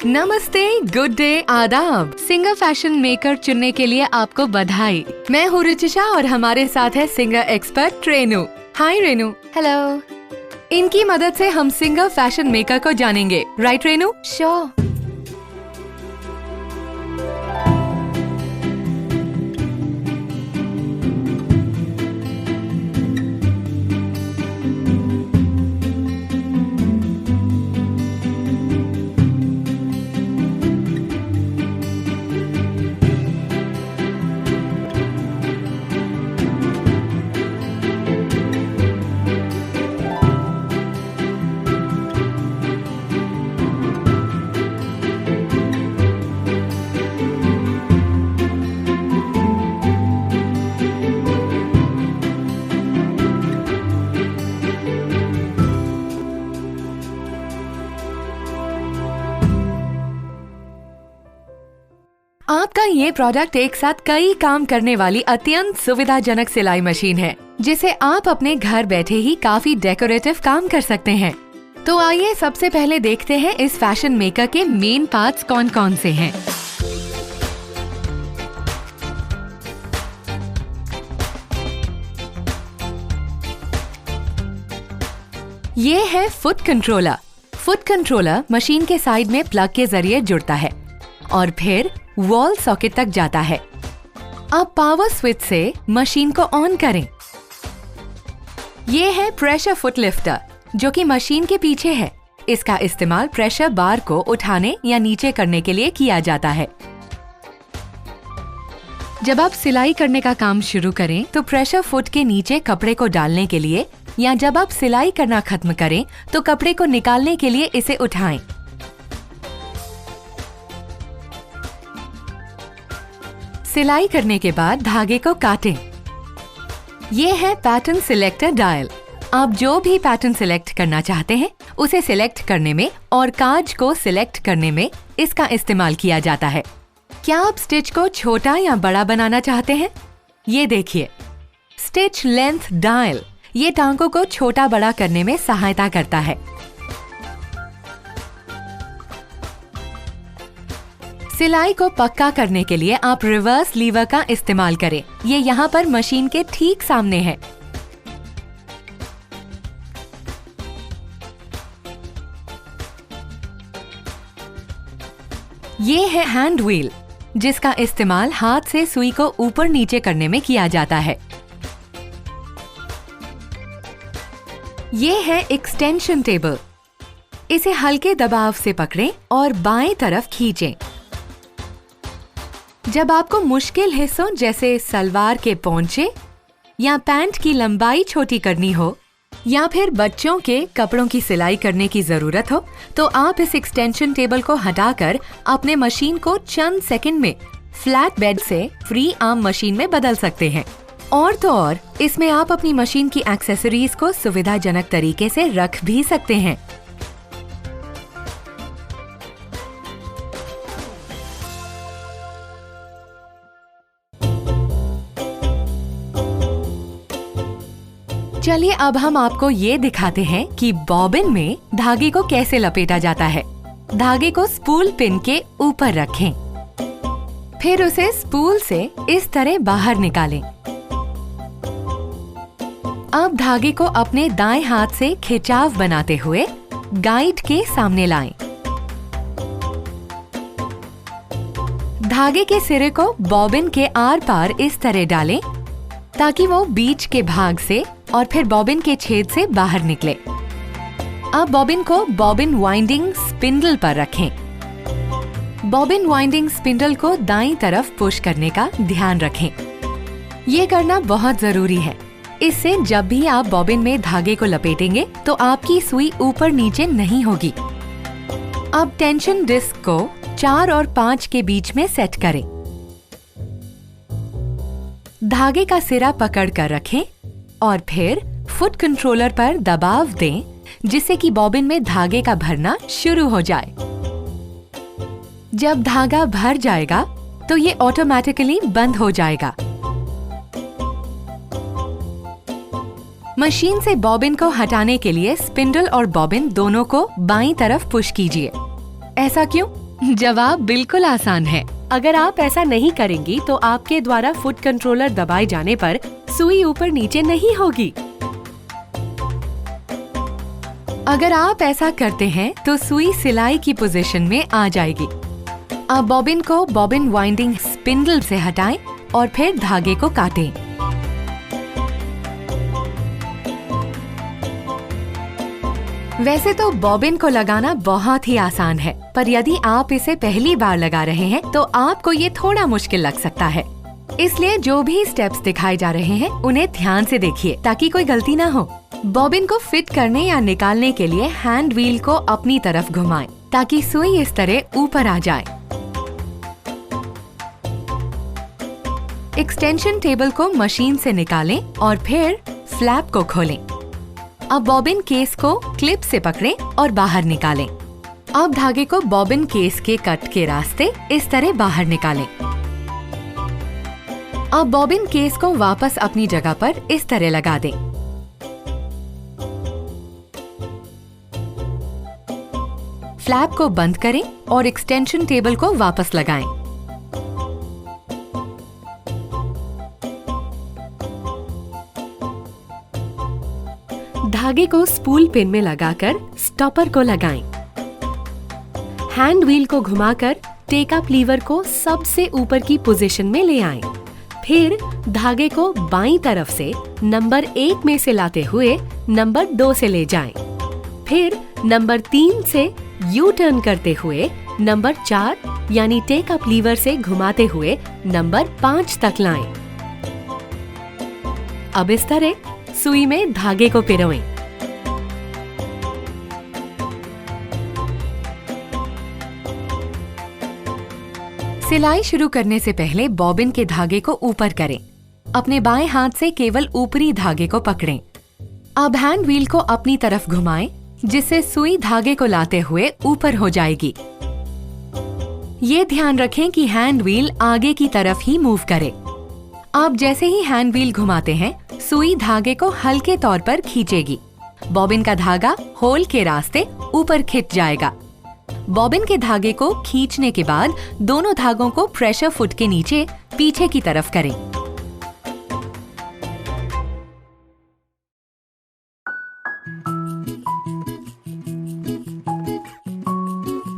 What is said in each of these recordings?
नमस्ते, good day, आदाब। Singer fashion maker चुनने के लिए आपको बधाई। मैं हूँ रुचिशा और हमारे साथ है सिंगर एक्सपर्ट रेनू। हाय रेनू। हेलो। इनकी मदद से हम सिंगर फैशन मेकर को जानेंगे, राइट रेनू? श्योर। आपका ये प्रोडक्ट एक साथ कई काम करने वाली अत्यंत सुविधाजनक सिलाई मशीन है, जिसे आप अपने घर बैठे ही काफी डेकोरेटिव काम कर सकते हैं। तो आइए सबसे पहले देखते हैं इस फैशन मेकर के मेन पार्ट्स कौन कौन से हैं। ये है foot controller. Foot controller machine के साइड में प्लग के जरिए जुड़ता है और फिर वॉल सॉकेट तक जाता है। अब पावर स्विच से मशीन को ऑन करें। ये है प्रेशर फुट लिफ्टर, जो कि मशीन के पीछे है। इसका इस्तेमाल प्रेशर बार को उठाने या नीचे करने के लिए किया जाता है। जब आप सिलाई करने का काम शुरू करें तो प्रेशर फुट के नीचे कपड़े को डालने के लिए या जब आप सिलाई करना खत्म करें तो कपड़े को निकालने के लिए इसे उठाएं। सिलाई करने के बाद धागे को काटें। ये है पैटर्न सिलेक्टर डायल। आप जो भी पैटर्न सिलेक्ट करना चाहते हैं उसे सिलेक्ट करने में और काज को सिलेक्ट करने में इसका इस्तेमाल किया जाता है। क्या आप स्टिच को छोटा या बड़ा बनाना चाहते हैं? ये देखिए, स्टिच लेंथ डायल ये टांकों को छोटा बड़ा करने में सहायता करता है। सिलाई को पक्का करने के लिए आप रिवर्स लीवर का इस्तेमाल करें। ये यहाँ पर मशीन के ठीक सामने है। ये है हैंड व्हील, जिसका इस्तेमाल हाथ से सुई को ऊपर नीचे करने में किया जाता है। ये है एक्सटेंशन टेबल। इसे हल्के दबाव से पकड़ें और बाएं तरफ खींचें। जब आपको मुश्किल हिस्सों जैसे सलवार के पोंचे या पैंट की लंबाई छोटी करनी हो या फिर बच्चों के कपड़ों की सिलाई करने की जरूरत हो, तो आप इस एक्सटेंशन टेबल को हटाकर अपने मशीन को चंद सेकंड में फ्लैट बेड से फ्री आर्म मशीन में बदल सकते हैं। और तो और इसमें आप अपनी मशीन की एक्सेसरीज को सुविधाजनक तरीके से रख भी सकते हैं। चलिए अब हम आपको ये दिखाते हैं कि बॉबिन में धागे को कैसे लपेटा जाता है। धागे को स्पूल पिन के ऊपर रखें, फिर उसे स्पूल से इस तरह बाहर निकालें। अब धागे को अपने दाएं हाथ से खिंचाव बनाते हुए गाइड के सामने लाएं। धागे के सिरे को बॉबिन के आर पार इस तरह डालें ताकि वो बीच के भाग से और फिर बॉबिन के छेद से बाहर निकले। अब बॉबिन को बॉबिन वाइंडिंग स्पिंडल पर रखें। बॉबिन वाइंडिंग स्पिंडल को दाईं तरफ पुश करने का ध्यान रखें। ये करना बहुत जरूरी है। इससे जब भी आप बॉबिन में धागे को लपेटेंगे तो आपकी सुई ऊपर नीचे नहीं होगी। अब टेंशन डिस्क को 4 और 5 के बीच में सेट करें। धागे का सिरा पकड़ कर रखें और फिर फुट कंट्रोलर पर दबाव दें, जिससे कि बॉबिन में धागे का भरना शुरू हो जाए। जब धागा भर जाएगा तो ये ऑटोमेटिकली बंद हो जाएगा। मशीन से बॉबिन को हटाने के लिए स्पिंडल और बॉबिन दोनों को बाईं तरफ पुश कीजिए। ऐसा क्यों? जवाब बिल्कुल आसान है। अगर आप ऐसा नहीं करेंगी तो आपके द्वारा फुट कंट्रोलर दबाए जाने पर सुई ऊपर नीचे नहीं होगी। अगर आप ऐसा करते हैं तो सुई सिलाई की पोजीशन में आ जाएगी। अब बॉबिन को बॉबिन वाइंडिंग स्पिंडल से हटाएं और फिर धागे को काटें। वैसे तो बॉबिन को लगाना बहुत ही आसान है, पर यदि आप इसे पहली बार लगा रहे हैं तो आपको ये थोड़ा मुश्किल लग सकता है। इसलिए जो भी स्टेप्स दिखाए जा रहे हैं उन्हें ध्यान से देखिए ताकि कोई गलती ना हो। बॉबिन को फिट करने या निकालने के लिए हैंड व्हील को अपनी तरफ घुमाएं ताकि सुई इस तरह ऊपर आ जाए। एक्सटेंशन टेबल को मशीन से निकालें और फिर फ्लैप को खोलें। अब बॉबिन केस को क्लिप से पकड़ें और बाहर निकालें। अब धागे को बॉबिन केस के कट के रास्ते इस तरह बाहर निकालें। अब बॉबिन केस को वापस अपनी जगह पर इस तरह लगा दें। फ्लैप को बंद करें और एक्सटेंशन टेबल को वापस लगाएं। धागे को स्पूल पिन में लगाकर स्टॉपर को लगाएं। हैंड व्हील को घुमाकर टेक अप लीवर को सबसे ऊपर की पोजीशन में ले आएं। फिर धागे को बाईं तरफ से नंबर 1 में से लाते हुए नंबर 2 से ले जाएं। फिर नंबर 3 से यू टर्न करते हुए नंबर 4 यानी टेक अप लीवर से घुमाते हुए नंबर 5 तक लाएं। अब इस तरह सुई में धागे को पिरोएं। सिलाई शुरू करने से पहले बॉबिन के धागे को ऊपर करें। अपने बाएं हाथ से केवल ऊपरी धागे को पकड़ें। अब हैंड व्हील को अपनी तरफ घुमाएं, जिससे सुई धागे को लाते हुए ऊपर हो जाएगी। ये ध्यान रखें कि हैंड व्हील आगे की तरफ ही मूव करे। आप जैसे ही हैंड व्हील घुमाते हैं, सुई धागे को हल्के तौर पर खींचेगी। बॉबिन का धागा होल के रास्ते ऊपर खिंच जाएगा। बॉबिन के धागे को खींचने के बाद दोनों धागों को प्रेशर फुट के नीचे पीछे की तरफ करें।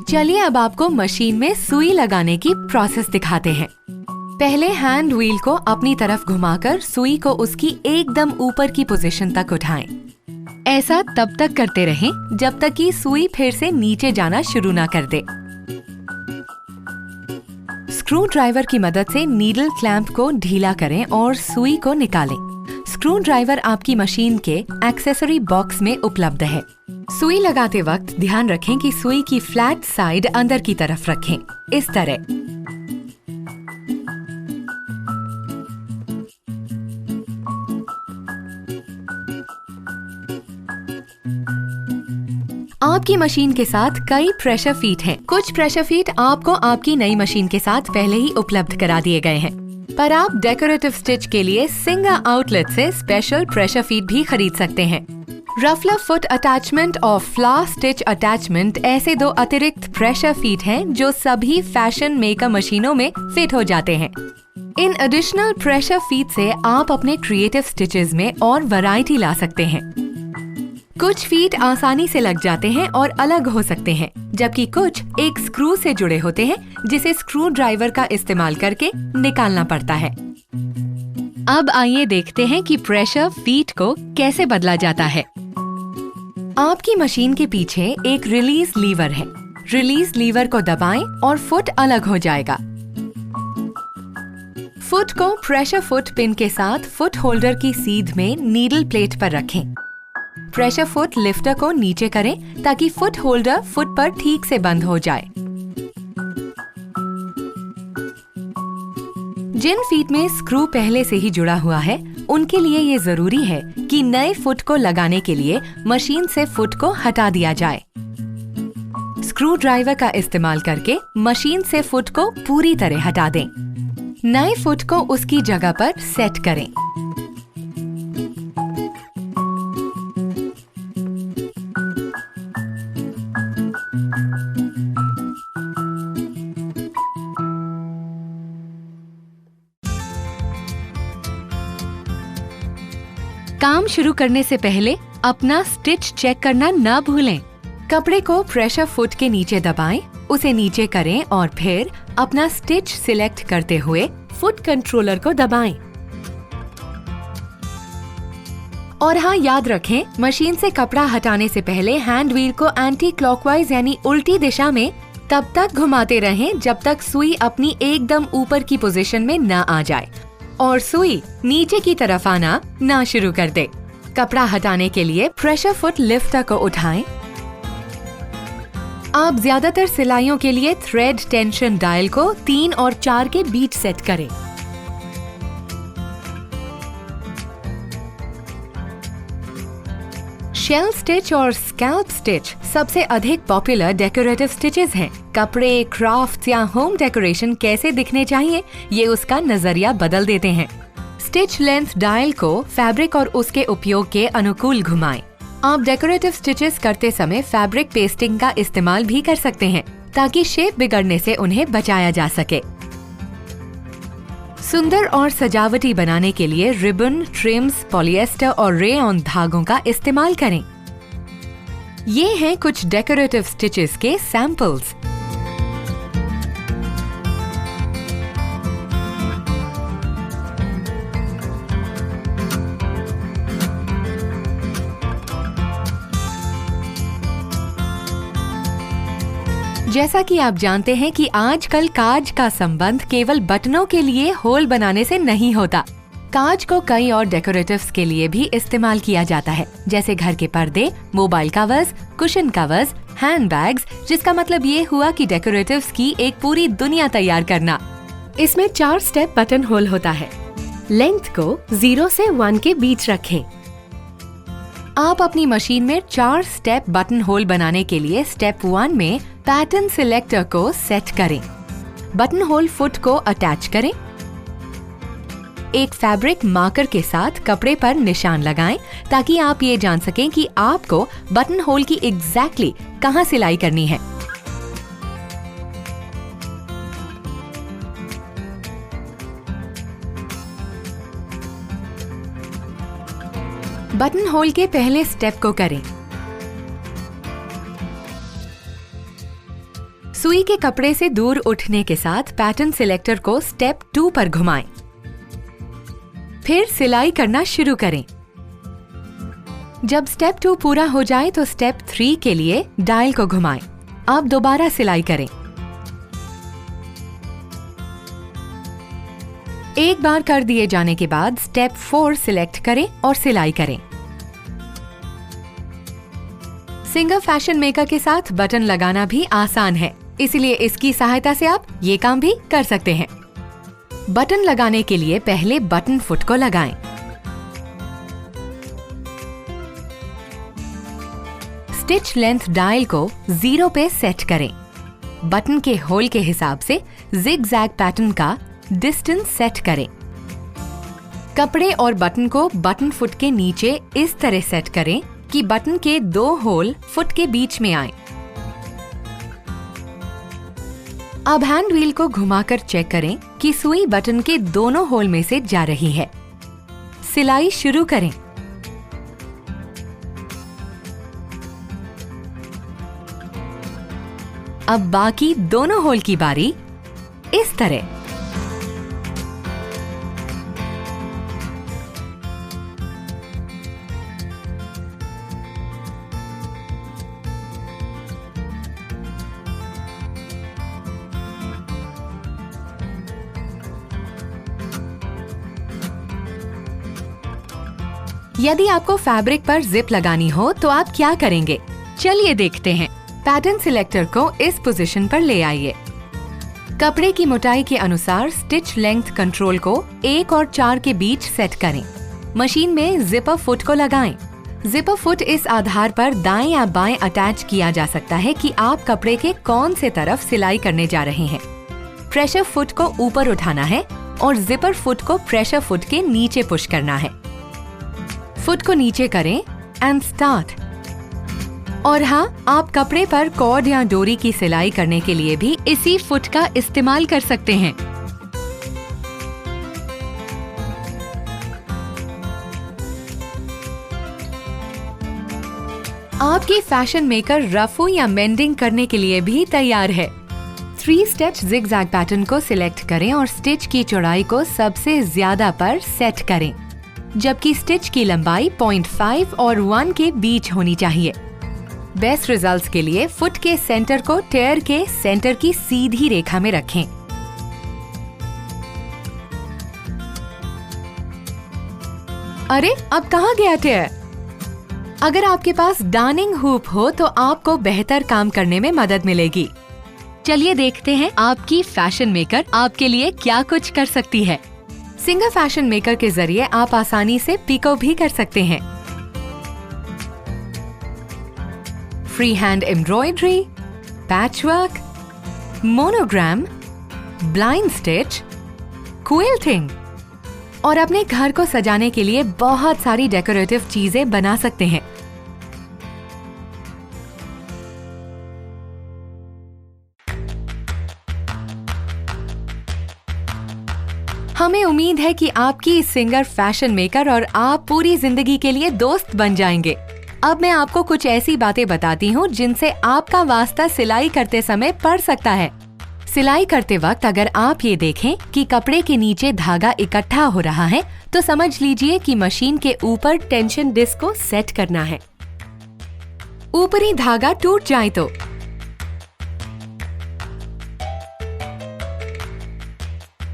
चलिए अब आपको मशीन में सुई लगाने की प्रोसेस दिखाते हैं। पहले हैंड व्हील को अपनी तरफ घुमाकर सुई को उसकी एकदम ऊपर की पोजीशन तक उठाएं। ऐसा तब तक करते रहें जब तक कि सुई फिर से नीचे जाना शुरू ना कर दे। स्क्रू ड्राइवर की मदद से नीडल क्लैंप को ढीला करें और सुई को निकालें। स्क्रू ड्राइवर आपकी मशीन के एक्सेसरी बॉक्स में उपलब्ध है। सुई लगाते वक्त ध्यान रखें कि सुई की फ्लैट साइड अंदर की तरफ रखें, इस तरह। आपकी मशीन के साथ कई प्रेशर फीट हैं। कुछ प्रेशर फीट आपको आपकी नई मशीन के साथ पहले ही उपलब्ध करा दिए गए हैं, पर आप डेकोरेटिव स्टिच के लिए सिंगा आउटलेट से स्पेशल प्रेशर फीट भी खरीद सकते हैं। रफलर फुट अटैचमेंट और फ्लावर स्टिच अटैचमेंट ऐसे दो अतिरिक्त प्रेशर फीट हैं जो सभी फैशन मेकर मशीनों में फिट हो जाते हैं। इन एडिशनल प्रेशर फीट से आप अपने क्रिएटिव स्टिचेस में और वैरायटी ला सकते हैं। कुछ फीट आसानी से लग जाते हैं और अलग हो सकते हैं, जबकि कुछ एक स्क्रू से जुड़े होते हैं जिसे स्क्रू ड्राइवर का इस्तेमाल करके निकालना पड़ता है। अब आइए देखते हैं कि प्रेशर फीट को कैसे बदला जाता है। आपकी मशीन के पीछे एक रिलीज लीवर है। रिलीज लीवर को दबाएं और फुट अलग हो जाएगा। फुट को प्रेशर फुट पिन के साथ फुट होल्डर की सीध में नीडल प्लेट पर रखें। प्रेशर फुट लिफ्टर को नीचे करें ताकि फुट होल्डर फुट पर ठीक से बंद हो जाए। जिन फीट में स्क्रू पहले से ही जुड़ा हुआ है, उनके लिए ये जरूरी है कि नए फुट को लगाने के लिए मशीन से फुट को हटा दिया जाए। स्क्रू ड्राइवर का इस्तेमाल करके मशीन से फुट को पूरी तरह हटा दें। नए फुट को उसकी जगह पर सेट करें। काम शुरू करने से पहले अपना स्टिच चेक करना न भूलें। कपड़े को प्रेशर फुट के नीचे दबाएं, उसे नीचे करें और फिर अपना स्टिच सिलेक्ट करते हुए फुट कंट्रोलर को दबाएं। और हाँ, याद रखें, मशीन से कपड़ा हटाने से पहले हैंड व्हील को एंटी क्लॉकवाइज यानी उल्टी दिशा में तब तक घुमाते रहें जब तक सुई अपनी एकदम ऊपर की पोजीशन में न आ जाए और सुई नीचे की तरफ आना ना शुरू कर दे। कपड़ा हटाने के लिए प्रेशर फुट लिफ्टर को उठाएं। आप ज्यादातर सिलाइयों के लिए थ्रेड टेंशन डायल को 3 और 4 के बीच सेट करें। शेल स्टिच और स्कैल्प स्टिच सबसे अधिक पॉपुलर डेकोरेटिव स्टिचेस हैं। कपड़े, क्राफ्ट या होम डेकोरेशन कैसे दिखने चाहिए, ये उसका नजरिया बदल देते हैं। स्टिच लेंथ डायल को फैब्रिक और उसके उपयोग के अनुकूल घुमाएं। आप डेकोरेटिव स्टिचेस करते समय फैब्रिक पेस्टिंग का इस्तेमाल भी कर सकते हैं ताकि शेप बिगड़ने से उन्हें बचाया जा सके। सुंदर और सजावटी बनाने के लिए रिबन, ट्रिम्स, पॉलिएस्टर और रेयॉन धागों का इस्तेमाल करें। ये हैं कुछ डेकोरेटिव स्टिचेस के सैंपल्स। जैसा कि आप जानते हैं कि आजकल काज का संबंध केवल बटनों के लिए होल बनाने से नहीं होता। काज को कई और डेकोरेटिव्स के लिए भी इस्तेमाल किया जाता है, जैसे घर के पर्दे, mobile covers, cushion covers, handbags, जिसका मतलब ये हुआ कि डेकोरेटिव्स की एक पूरी दुनिया तैयार करना। इसमें 4 स्टेप बटन होल होता है। लेंथ को 0 से 1 के बीच रखें। आप अपनी मशीन में 4 स्टेप बटन होल बनाने के लिए स्टेप 1 में पैटर्न सिलेक्टर को सेट करें। बटन होल फुट को अटैच करें। एक फैब्रिक मार्कर के साथ कपड़े पर निशान लगाएं ताकि आप ये जान सकें कि आपको बटन होल की एग्जैक्टली कहां सिलाई करनी है। बटन होल के पहले स्टेप को करें। सुई के कपड़े से दूर उठने के साथ पैटर्न सिलेक्टर को स्टेप 2 पर घुमाएं। फिर सिलाई करना शुरू करें। जब स्टेप 2 पूरा हो जाए तो स्टेप 3 के लिए डायल को घुमाएं। अब दोबारा सिलाई करें। एक बार कर दिए जाने के बाद स्टेप 4 सिलेक्ट करें और सिलाई करें। सिंगर फैशन मेकर के साथ बटन लगाना भी आसान है, इसलिए इसकी सहायता से आप ये काम भी कर सकते हैं। बटन लगाने के लिए पहले बटन फुट को लगाएं। स्टिच लेंथ डायल को 0 पे सेट करें। बटन के होल के हिसाब से जिग-जैग पैटर्न का डिस्टेंस सेट करें। कपड़े और बटन को बटन फुट के नीचे इस तरह सेट करें कि बटन के 2 होल फुट के बीच में आए। अब हैंड व्हील को घुमाकर चेक करें कि सुई बटन के दोनों होल में से जा रही है। सिलाई शुरू करें। अब बाकी दोनों होल की बारी इस तरह। यदि आपको फैब्रिक पर जिप लगानी हो तो आप क्या करेंगे, चलिए देखते हैं। पैटर्न सिलेक्टर को इस पोजीशन पर ले आइए। कपड़े की मोटाई के अनुसार स्टिच लेंथ कंट्रोल को 1 और 4 के बीच सेट करें। मशीन में जिपर फुट को लगाएं। जिपर फुट इस आधार पर दाएं या बाएं अटैच किया जा सकता है कि आप कपड़े के कौन से तरफ सिलाई करने जा रहे हैं। प्रेशर फुट को ऊपर उठाना है और जिपर फुट को प्रेशर फुट के नीचे पुश करना है। फुट को नीचे करें एंड स्टार्ट। और हाँ, आप कपड़े पर कॉर्ड या डोरी की सिलाई करने के लिए भी इसी फुट का इस्तेमाल कर सकते हैं। आपकी फैशन मेकर रफू या मेंडिंग करने के लिए भी तैयार है। 3 स्टेच जिगजैग पैटर्न को सिलेक्ट करें और स्टिच की चौड़ाई को सबसे ज्यादा पर सेट करें, जबकि स्टिच की लंबाई 0.5 और 1 के बीच होनी चाहिए। बेस्ट रिजल्ट्स के लिए फुट के सेंटर को टेयर के सेंटर की सीधी रेखा में रखें। अरे, अब कहाँ गया टेयर? अगर आपके पास डार्निंग हुप हो तो आपको बेहतर काम करने में मदद मिलेगी। चलिए देखते हैं आपकी फैशन मेकर आपके लिए क्या कुछ कर सकती है। सिंगर फैशन मेकर के जरिए आप आसानी से पिको भी कर सकते हैं। Free hand embroidery, patchwork, monogram, blind stitch, quilting और अपने घर को सजाने के लिए बहुत सारी डेकोरेटिव चीजें बना सकते हैं। हमें उम्मीद है कि आपकी सिंगर फैशन मेकर और आप पूरी जिंदगी के लिए दोस्त बन जाएंगे। अब मैं आपको कुछ ऐसी बातें बताती हूँ जिनसे आपका वास्ता सिलाई करते समय पड़ सकता है। सिलाई करते वक्त अगर आप ये देखें कि कपड़े के नीचे धागा इकट्ठा हो रहा है तो समझ लीजिए कि मशीन के ऊपर टेंशन डिस्क को सेट करना है। ऊपरी धागा टूट जाए तो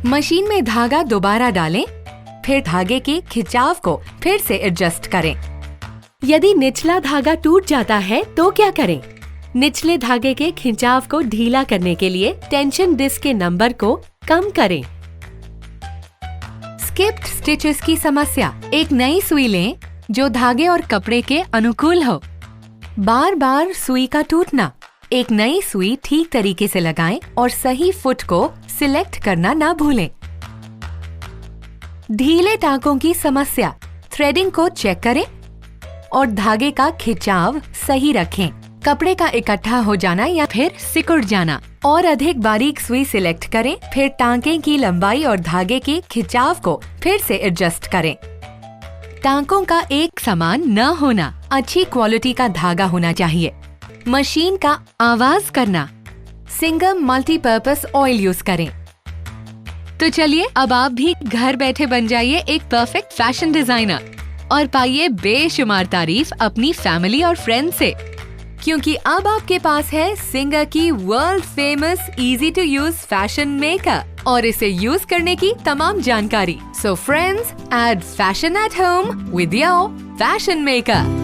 मशीन में धागा दोबारा डालें, फिर धागे के खिंचाव को फिर से एडजस्ट करें। यदि निचला धागा टूट जाता है तो क्या करें? निचले धागे के खिंचाव को ढीला करने के लिए टेंशन डिस्क के नंबर को कम करें। स्किप्ड स्टिचेस की समस्या। एक नई सुई लें जो धागे और कपड़े के अनुकूल हो। बार बार सुई का टूटना। एक नई सुई ठीक तरीके से लगाएं और सही फुट को सिलेक्ट करना ना भूलें। ढीले टांकों की समस्या। थ्रेडिंग को चेक करें और धागे का खिंचाव सही रखें। कपड़े का इकट्ठा हो जाना या फिर सिकुड़ जाना। और अधिक बारीक सुई सिलेक्ट करें, फिर टांके की लंबाई और धागे के खिंचाव को फिर से एडजस्ट करें। टांकों का एक समान न होना। अच्छी क्वालिटी का धागा होना चाहिए। मशीन का आवाज करना। सिंगर मल्टीपर्पस ऑयल यूज करें। तो चलिए अब आप भी घर बैठे बन जाइए एक परफेक्ट फैशन डिजाइनर और पाइए बेशुमार तारीफ अपनी फैमिली और फ्रेंड से, क्योंकि अब आपके पास है सिंगर की world famous easy to use fashion maker और इसे यूज करने की तमाम जानकारी। So friends, add fashion at home with your fashion maker.